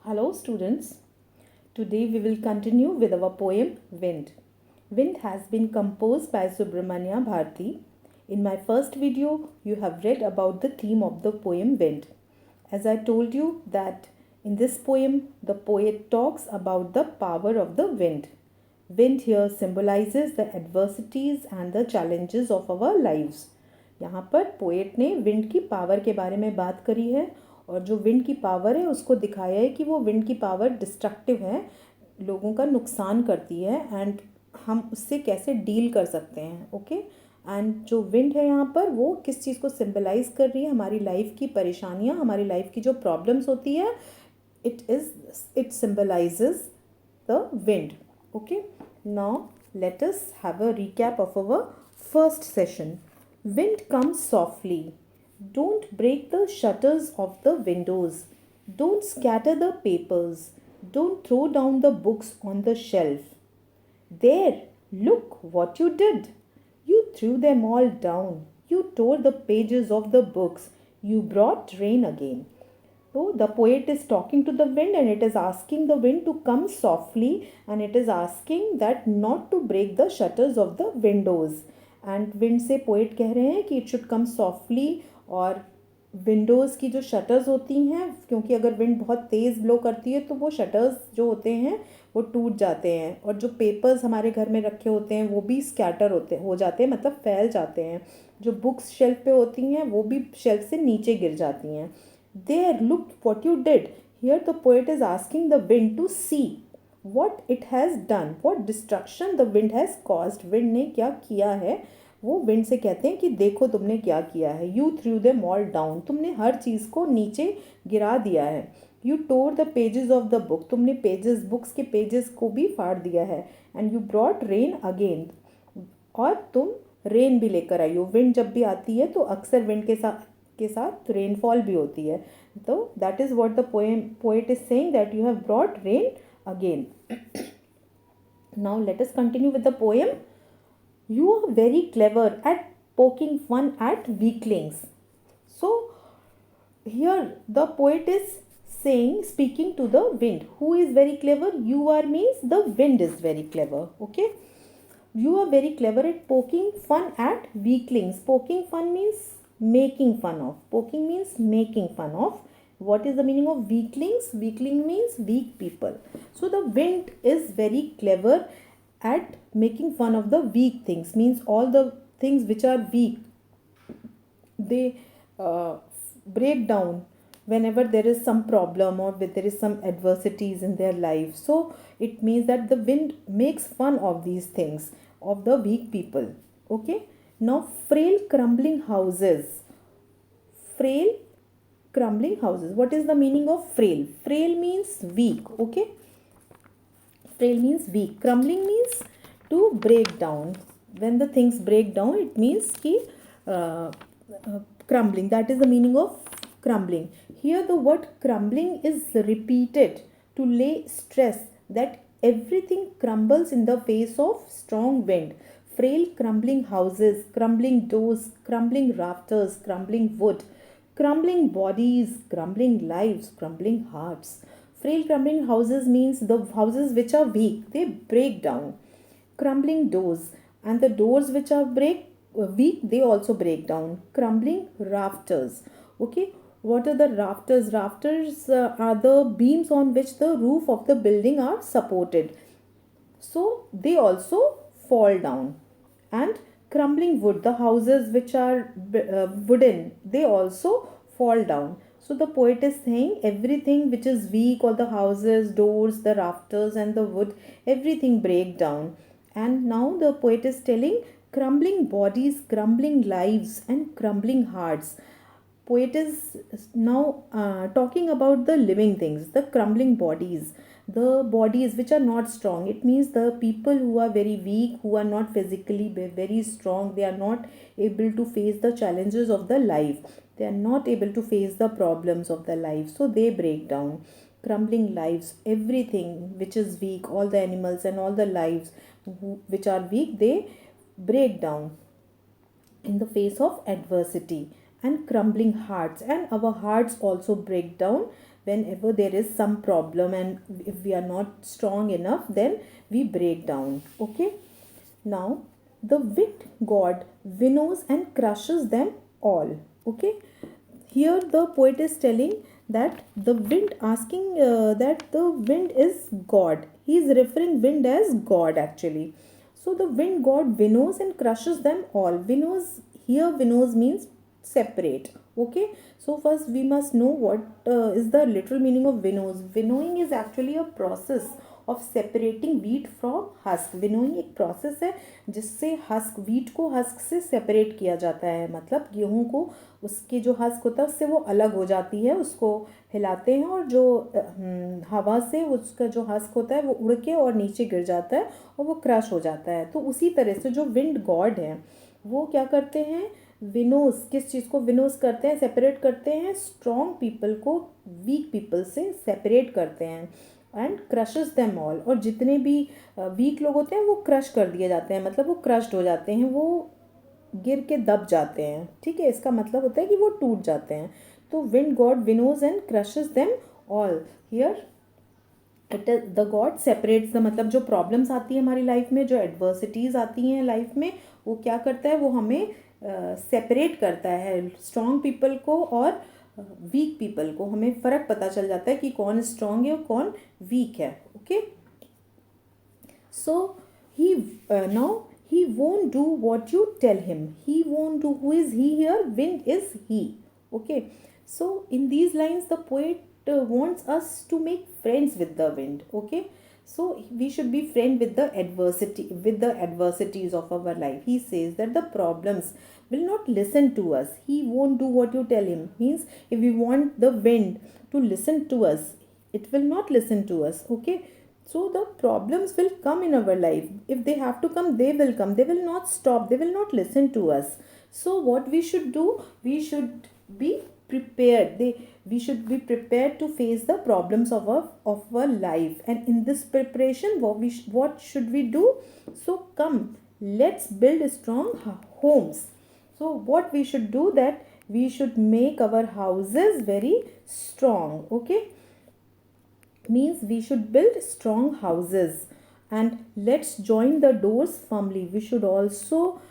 Hello students, today we will continue with our poem Wind. Wind has been composed by Subramanya Bharti. In my first video, you have read about the theme of the poem Wind. As I told you that in this poem, the poet talks about the power of the wind. Wind here symbolizes the adversities and the challenges of our lives. यहाँ पर poet ने wind की power के बारे में बात करी है और जो विंड की पावर है उसको दिखाया है कि वो विंड की पावर डिस्ट्रक्टिव है, लोगों का नुकसान करती है एंड हम उससे कैसे डील कर सकते हैं. ओके एंड जो विंड है यहाँ पर वो किस चीज़ को सिंबलाइज कर रही है, हमारी लाइफ की परेशानियाँ, हमारी लाइफ की जो प्रॉब्लम्स होती है, it symbolises the wind. Okay, now let us have a recap of our first session. Wind comes softly. Don't break the shutters of the windows. Don't scatter the papers. Don't throw down the books on the shelf. There, look what you did. You threw them all down. You tore the pages of the books. You brought rain again. So the poet is talking to the wind and it is asking the wind to come softly and it is asking that not to break the shutters of the windows. And wind से poet कह रहे हैं कि it should come softly और Windows की जो shutters होती हैं, क्योंकि अगर विंड बहुत तेज़ ब्लो करती है तो वो शटर्स जो होते हैं वो टूट जाते हैं और जो पेपर्स हमारे घर में रखे होते हैं वो भी स्कैटर हो जाते हैं, मतलब फैल जाते हैं. जो बुक्स शेल्फ पे होती हैं वो भी शेल्फ से नीचे गिर जाती हैं. There, look what you did. Here the poet is asking the wind to see what it has done, what destruction the wind has caused. Wind ने क्या किया है, वो विंड से कहते हैं कि देखो तुमने क्या किया है. You threw them all down. तुमने हर चीज़ को नीचे गिरा दिया है. You tore the pages of the book. तुमने पेजेस, बुक्स के पेजेस को भी फाड़ दिया है. And you brought rain again. और तुम रेन भी लेकर आई हो. विंड जब भी आती है तो अक्सर विंड के साथ रेनफॉल भी होती है. तो that is what the poet is saying, that you have brought rain again. Now let us continue with the poem. You are very clever at poking fun at weaklings. So here the poet is saying, speaking to the wind. Who is very clever? You are means the wind is very clever. Okay, you are very clever at poking fun at weaklings. Poking fun means making fun of. Poking means making fun of. What is the meaning of weaklings? Weakling means weak people. So the wind is very clever at making fun of the weak things. Means all the things which are weak, they break down whenever there is some problem or there is some adversities in their life. So it means that the wind makes fun of these things, of the weak people. Okay, now frail crumbling houses. Frail crumbling houses. What is the meaning of frail? Frail means weak. Okay, frail means weak. Crumbling means to break down. When the things break down, it means ki crumbling. That is the meaning of crumbling. Here the word crumbling is repeated to lay stress that everything crumbles in the face of strong wind. Frail crumbling houses, crumbling doors, crumbling rafters, crumbling wood, crumbling bodies, crumbling lives, crumbling hearts. Frail crumbling houses means the houses which are weak, they break down. Crumbling doors, and the doors which are weak, they also break down. Crumbling rafters. Okay, what are the rafters? Rafters are the beams on which the roof of the building are supported. So they also fall down. And crumbling wood, the houses which are wooden, they also fall down. So the poet is saying everything which is weak, all the houses, doors, the rafters and the wood, everything break down. And now the poet is telling crumbling bodies, crumbling lives and crumbling hearts. Poet is now talking about the living things, the crumbling bodies, the bodies which are not strong. It means the people who are very weak, who are not physically very strong, they are not able to face the challenges of the life, they are not able to face the problems of the life, so they break down. Crumbling lives, everything which is weak, all the animals and all the lives which are weak, they break down in the face of adversity. and crumbling hearts, and our hearts also break down whenever there is some problem, and if we are not strong enough, then we break down. Okay, now the wind god winnows and crushes them all. Okay, here the poet is telling that the wind, asking that the wind is god. He is referring wind as god actually. So the wind god winnows and crushes them all. Winnows, here winnows means separate. Okay, so first we must know what is the literal meaning of winnows. Winnowing is actually a process of separating wheat from husk. Winnowing एक process है जिससे husk, wheat को husk से separate किया जाता है, मतलब गेहूं को उसकी जो हस्क होता है उससे वो अलग हो जाती है, उसको हिलाते हैं और जो हवा से उसका जो हस्क होता है वो उड़ के और नीचे गिर जाता है और वो क्रश हो जाता है। तो उसी तरह से जो विंड गॉड है वो क्या करते हैं, विनोस, किस चीज़ को विनोस करते हैं, सेपरेट करते हैं, स्ट्रॉन्ग पीपल को वीक पीपल से सेपरेट करते हैं, एंड क्रशेस देम ऑल, और जितने भी वीक लोग होते हैं वो क्रश कर दिए जाते हैं, मतलब वो क्रश्ड हो जाते हैं, वो गिर के दब जाते हैं। ठीक है, इसका मतलब होता है कि वो टूट जाते हैं। तो wind god winnows and crushes them all. Here it is the god separates the, मतलब जो प्रॉब्लम्स आती है हमारी लाइफ में, जो एडवर्सिटीज़ आती हैं लाइफ में, वो क्या करता है, वो हमें सेपरेट करता है स्ट्रॉन्ग पीपल को और वीक पीपल को। हमें फ़र्क पता चल जाता है कि कौन स्ट्रॉन्ग है और कौन वीक है। Okay, so he now he won't do what you tell him. He won't do. Who is he here? Wind is he. Okay, so in these lines the poet wants us to make friends with the wind. Okay, so we should be friend with the adversity, with the adversities of our life. He says that the problems will not listen to us. He won't do what you tell him. Means if we want the wind to listen to us, it will not listen to us. Okay, so the problems will come in our life. If they have to come, they will come. They will not stop. They will not listen to us. So what we should do, we should be prepared. We should be prepared to face the problems of our life. And in this preparation, what should we do? So come, let's build strong homes. So what we should do, that we should make our houses very strong. Okay, means we should build strong houses, and let's join the doors firmly. We should also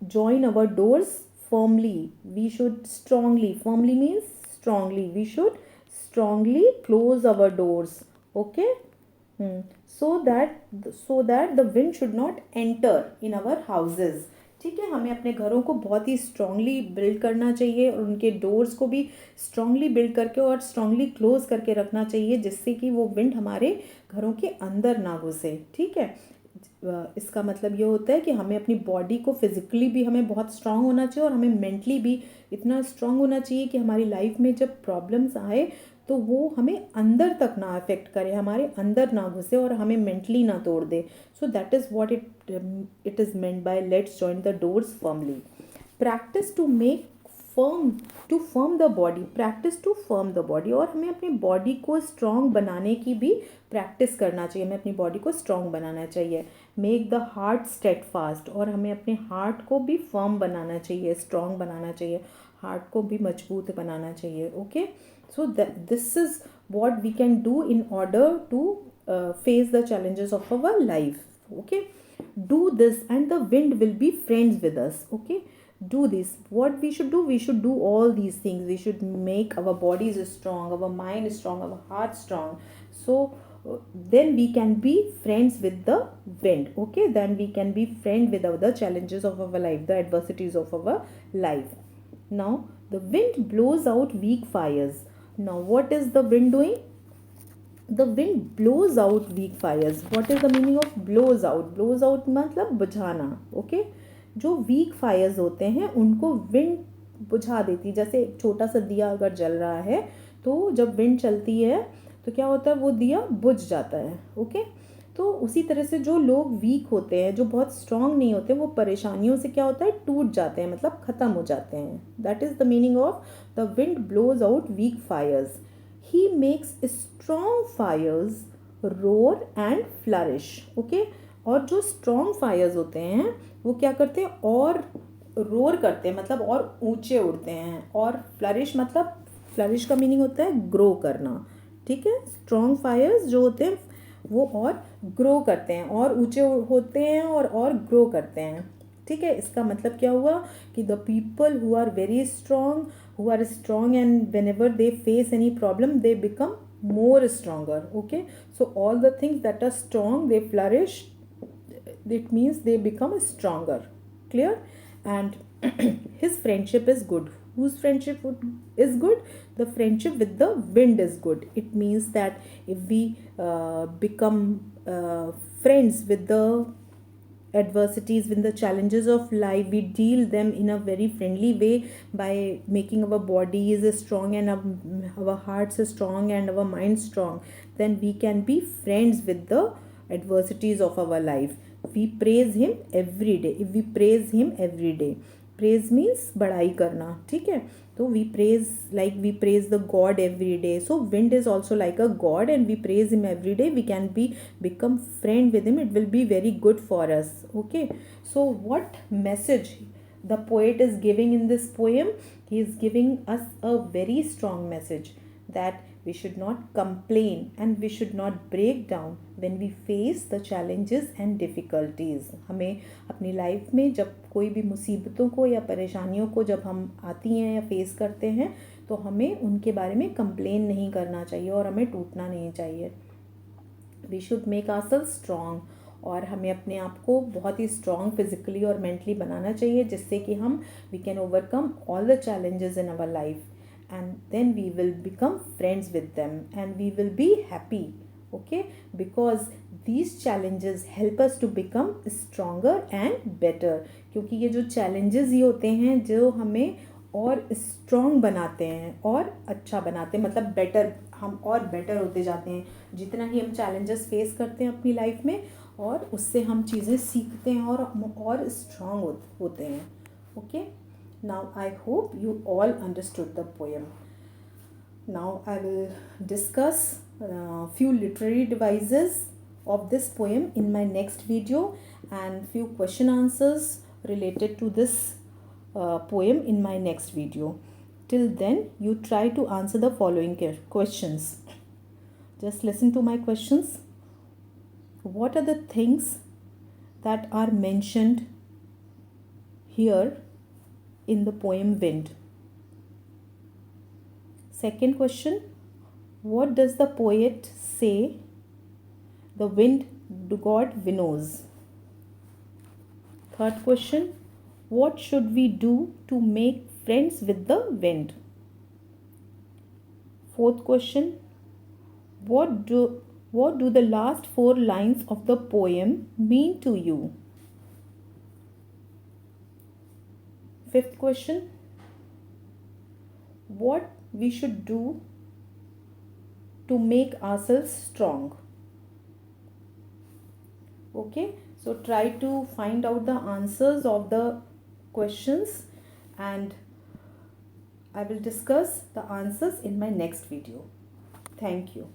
join our doors firmly. We should strongly, firmly means strongly, we should strongly close our doors. Okay, so that the wind should not enter in our houses. ठीक है, हमें अपने घरों को बहुत ही strongly build करना चाहिए और उनके डोर्स को भी स्ट्रांगली बिल्ड करके और स्ट्रांगली क्लोज करके रखना चाहिए, जिससे कि वो विंड हमारे घरों के अंदर ना घुसे। ठीक है, इसका मतलब ये होता है कि हमें अपनी बॉडी को फिजिकली भी हमें बहुत स्ट्रांग होना चाहिए और हमें मेंटली भी इतना स्ट्रांग होना चाहिए कि हमारी लाइफ में जब प्रॉब्लम्स आए तो वो हमें अंदर तक ना अफेक्ट करे, हमारे अंदर ना घुसे और हमें मेंटली ना तोड़ दे। So that is what it is meant by let's join the doors firmly. Practice to make firm the body, practice to firm the body, और हमें अपनी बॉडी को स्ट्रॉन्ग बनाने की भी प्रैक्टिस करना चाहिए। हमें अपनी बॉडी को स्ट्रॉन्ग बनाना चाहिए। Make the heart steadfast, और हमें अपने हार्ट को भी फर्म बनाना चाहिए, स्ट्रॉन्ग बनाना चाहिए, हार्ट को भी मजबूत बनाना चाहिए। Okay, so this is what we can do in order to face the challenges of our life. Okay, do this and the wind will be friends with us. Okay, do this. What we should do, we should do all these things. We should make our bodies strong, our mind strong, our heart strong. So then we can be friends with the wind. Okay, then we can be friend with the challenges of our life, the adversities of our life. Now the wind blows out weak fires. Now what is the wind doing? The wind blows out weak fires. What is the meaning of blows out? Blows out मतलब बुझाना। Okay, जो weak fires होते हैं उनको wind बुझा देती। जैसे एक छोटा सा दिया अगर जल रहा है तो जब wind चलती है तो क्या होता है, वो दिया बुझ जाता है। ओके, तो उसी तरह से जो लोग वीक होते हैं, जो बहुत स्ट्रांग नहीं होते, वो परेशानियों से क्या होता है, टूट जाते हैं, मतलब ख़त्म हो जाते हैं। That is the meaning of the wind blows out weak fires. He makes strong fires roar and flourish. Okay, और जो स्ट्रॉन्ग फायर्स होते हैं वो क्या करते हैं, और रोर करते हैं मतलब और ऊंचे उड़ते हैं, और फ्लरिश मतलब फ्लरिश का मीनिंग होता है ग्रो करना, ठीक है। स्ट्रॉन्ग फायर्स जो होते हैं वो और ग्रो करते हैं, और ऊंचे होते हैं और ग्रो करते हैं, ठीक है। इसका मतलब क्या हुआ कि the people who are very strong, who are strong, and whenever they face any problem they become more stronger. Okay, so all the things that are strong they flourish, it means they become stronger. Clear? And his friendship is good. Whose friendship is good? The friendship with the wind is good. It means that if we become friends with the adversities, with the challenges of life, we deal them in a very friendly way by making our bodies strong and our hearts strong and our minds strong, then we can be friends with the adversities of our life. We praise him every day. If we praise him every day, praise means बढ़ाई करना, ठीक है। तो we praise, like we praise the God every day. So wind is also like a God, and we praise him every day. We can become friend with him. It will be very good for us. Okay. So what message the poet is giving in this poem? He is giving us a very strong message that we should not complain and we should not break down when we face the challenges and difficulties. हमें अपनी life में जब कोई भी मुसीबतों को या परेशानियों को जब हम आती हैं या फेस करते हैं तो हमें उनके बारे में कंप्लेन नहीं करना चाहिए और हमें टूटना नहीं चाहिए. We should make ourselves strong, और हमें अपने आप को बहुत ही स्ट्रॉन्ग फिजिकली और मेंटली बनाना चाहिए जिससे कि हम we can overcome all the challenges in our life, and then we will become friends with them and we will be happy. Okay, because these challenges help us to become stronger and better. क्योंकि ये जो challenges ही होते हैं जो हमें और strong बनाते हैं और अच्छा बनाते हैं, मतलब बेटर, हम और बेटर होते जाते हैं जितना ही हम challenges फेस करते हैं अपनी लाइफ में, और उससे हम चीज़ें सीखते हैं और स्ट्रॉन्ग होते हैं. Okay. Now I hope you all understood the poem. Now I will discuss few literary devices of this poem in my next video, and few question answers related to this poem in my next video. Till then, you try to answer the following questions. Just listen to my questions. What are the things that are mentioned here in the poem Wind? Second question, what does the poet say the wind god winnows? Third question, what should we do to make friends with the wind? Fourth question, what do the last 4 lines of the poem mean to you? Fifth question, what we should do to make ourselves strong? Okay, so try to find out the answers of the questions, and I will discuss the answers in my next video. Thank you.